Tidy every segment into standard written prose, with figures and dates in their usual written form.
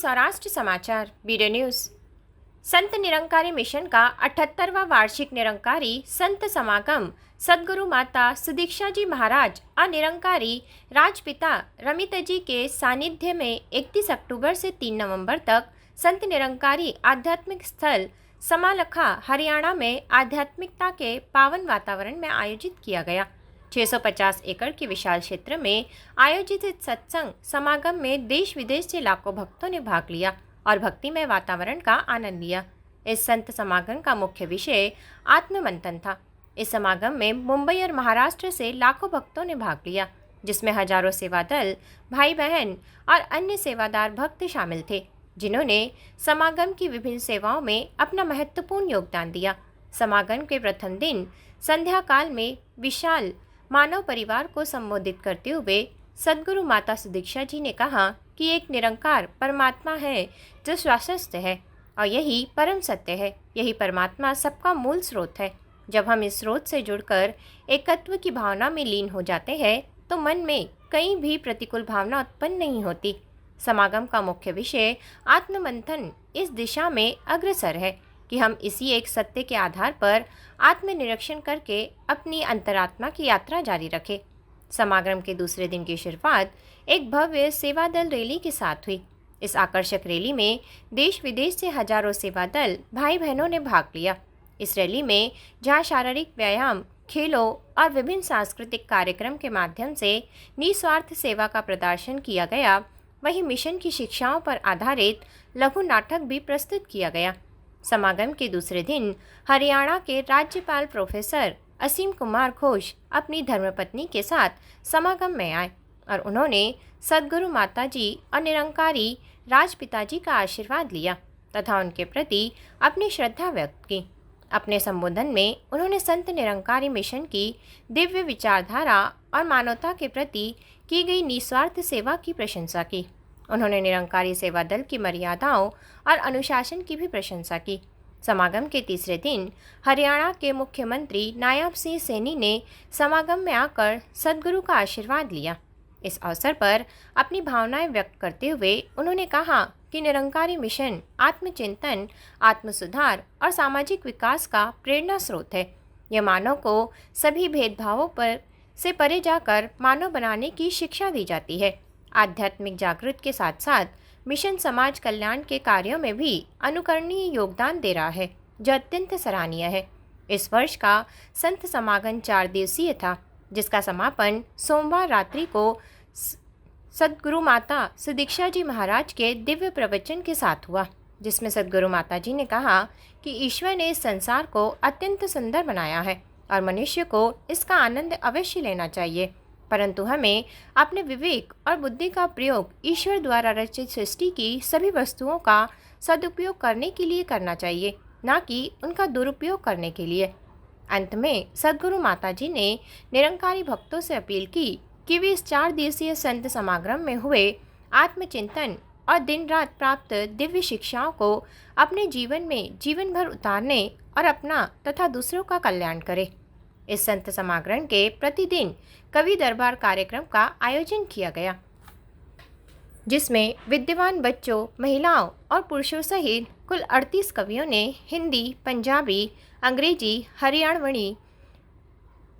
सौराष्ट्र समाचार बीडे news. Sant Nirankari mission का 78वां वार्षिक निरंकारी संत समागम सद्गुरु माता सुदीक्षा जी महाराज और निरंकारी राजपिता रमित जी के सानिध्य में 31 अक्टूबर से 3 नवंबर तक संत निरंकारी आध्यात्मिक स्थल समालखा हरियाणा में आध्यात्मिकता के पावन वातावरण में आयोजित किया गया। 650 एकड़ के विशाल क्षेत्र में आयोजित इस सत्संग समागम में देश विदेश से लाखों भक्तों ने भाग लिया और भक्तिमय वातावरण का आनंद लिया। इस संत समागम का मुख्य विषय आत्ममंथन था। इस समागम में मुंबई और महाराष्ट्र से लाखों भक्तों ने भाग लिया, जिसमें हजारों सेवा दल, भाई बहन और अन्य सेवादार भक्त शामिल थे, जिन्होंने समागम की विभिन्न सेवाओं में अपना महत्वपूर्ण योगदान दिया। समागम के प्रथम दिन संध्या काल में विशाल मानव परिवार को संबोधित करते हुए सद्गुरु माता सुदीक्षा जी ने कहा कि एक निरंकार परमात्मा है जो शाश्वत है और यही परम सत्य है। यही परमात्मा सबका मूल स्रोत है। जब हम इस स्रोत से जुड़कर एकत्व की भावना में लीन हो जाते हैं तो मन में कहीं भी प्रतिकूल भावना उत्पन्न नहीं होती। समागम का मुख्य विषय आत्ममंथन इस दिशा में अग्रसर है कि हम इसी एक सत्य के आधार पर आत्मनिरीक्षण करके अपनी अंतरात्मा की यात्रा जारी रखें। समागम के दूसरे दिन की शुरुआत एक भव्य सेवा दल रैली के साथ हुई। इस आकर्षक रैली में देश विदेश से हजारों सेवा दल भाई बहनों ने भाग लिया। इस रैली में जहां शारीरिक व्यायाम, खेलों और विभिन्न सांस्कृतिक कार्यक्रम के माध्यम से निस्वार्थ सेवा का प्रदर्शन किया गया, वहीं मिशन की शिक्षाओं पर आधारित लघु नाटक भी प्रस्तुत किया गया। समागम के दूसरे दिन हरियाणा के राज्यपाल प्रोफेसर असीम कुमार घोष अपनी धर्मपत्नी के साथ समागम में आए और उन्होंने सद्गुरु माता जी और निरंकारी राजपिता जी का आशीर्वाद लिया तथा उनके प्रति अपनी श्रद्धा व्यक्त की। अपने संबोधन में उन्होंने संत निरंकारी मिशन की दिव्य विचारधारा और मानवता के प्रति की गई निस्वार्थ सेवा की प्रशंसा की। उन्होंने निरंकारी सेवा दल की मर्यादाओं और अनुशासन की भी प्रशंसा की। समागम के तीसरे दिन हरियाणा के मुख्यमंत्री नायब सिंह सैनी ने समागम में आकर सद्गुरु का आशीर्वाद लिया। इस अवसर पर अपनी भावनाएं व्यक्त करते हुए उन्होंने कहा कि निरंकारी मिशन आत्मचिंतन, आत्मसुधार और सामाजिक विकास का प्रेरणा स्रोत है। यह मानव को सभी भेदभावों पर से परे जाकर मानव बनाने की शिक्षा दी जाती है। आध्यात्मिक जागृति के साथ साथ मिशन समाज कल्याण के कार्यों में भी अनुकरणीय योगदान दे रहा है, जो अत्यंत सराहनीय है। इस वर्ष का संत समागम 4 दिवसीय था, जिसका समापन सोमवार रात्रि को सद्गुरु माता सुदीक्षा जी महाराज के दिव्य प्रवचन के साथ हुआ, जिसमें सद्गुरु माता जी ने कहा कि ईश्वर ने इस संसार को अत्यंत सुंदर बनाया है और मनुष्य को इसका आनंद अवश्य लेना चाहिए, परंतु हमें अपने विवेक और बुद्धि का प्रयोग ईश्वर द्वारा रचित सृष्टि की सभी वस्तुओं का सदुपयोग करने के लिए करना चाहिए, न कि उनका दुरुपयोग करने के लिए। अंत में सद्गुरु माता जी ने निरंकारी भक्तों से अपील की कि वे इस 4 दिवसीय संत समागम में हुए आत्मचिंतन और दिन रात प्राप्त दिव्य शिक्षाओं को अपने जीवन में जीवन भर उतारने और अपना तथा दूसरों का कल्याण करें। इस संत समागम के प्रतिदिन कवि दरबार कार्यक्रम का आयोजन किया गया, जिसमें विद्वान बच्चों, महिलाओं और पुरुषों सहित कुल 38 कवियों ने हिंदी, पंजाबी, अंग्रेजी, हरियाणवी,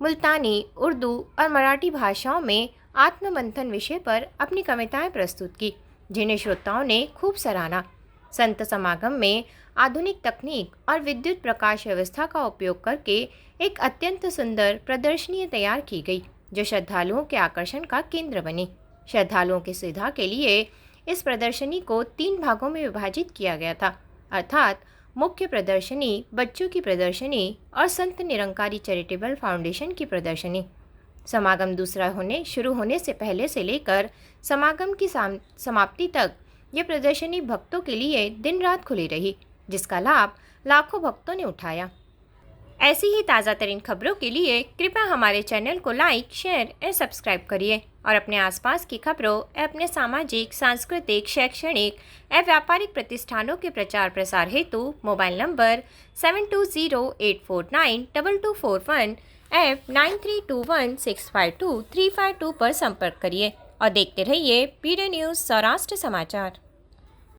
मुल्तानी, उर्दू और मराठी भाषाओं में आत्ममंथन विषय पर अपनी कविताएं प्रस्तुत की, जिन्हें श्रोताओं ने खूब सराहा। संत समागम में आधुनिक तकनीक और विद्युत प्रकाश व्यवस्था का उपयोग करके एक अत्यंत सुंदर प्रदर्शनी तैयार की गई, जो श्रद्धालुओं के आकर्षण का केंद्र बनी। श्रद्धालुओं की सुविधा के लिए इस प्रदर्शनी को 3 भागों में विभाजित किया गया था, अर्थात मुख्य प्रदर्शनी, बच्चों की प्रदर्शनी और संत निरंकारी चैरिटेबल फाउंडेशन की प्रदर्शनी। समागम शुरू होने से पहले से लेकर समागम की समाप्ति तक ये प्रदर्शनी भक्तों के लिए दिन रात खुली रही, जिसका लाभ लाखों भक्तों ने उठाया। ऐसी ही ताज़ा तरीन खबरों के लिए कृपया हमारे चैनल को लाइक, शेयर और सब्सक्राइब करिए और अपने आसपास की खबरों, अपने सामाजिक, सांस्कृतिक, शैक्षणिक एवं व्यापारिक प्रतिष्ठानों के प्रचार प्रसार हेतु मोबाइल नंबर 7208492241 एवं 9321652352 पर संपर्क करिए और देखते रहिए बीडे न्यूज़ सौराष्ट्र समाचार।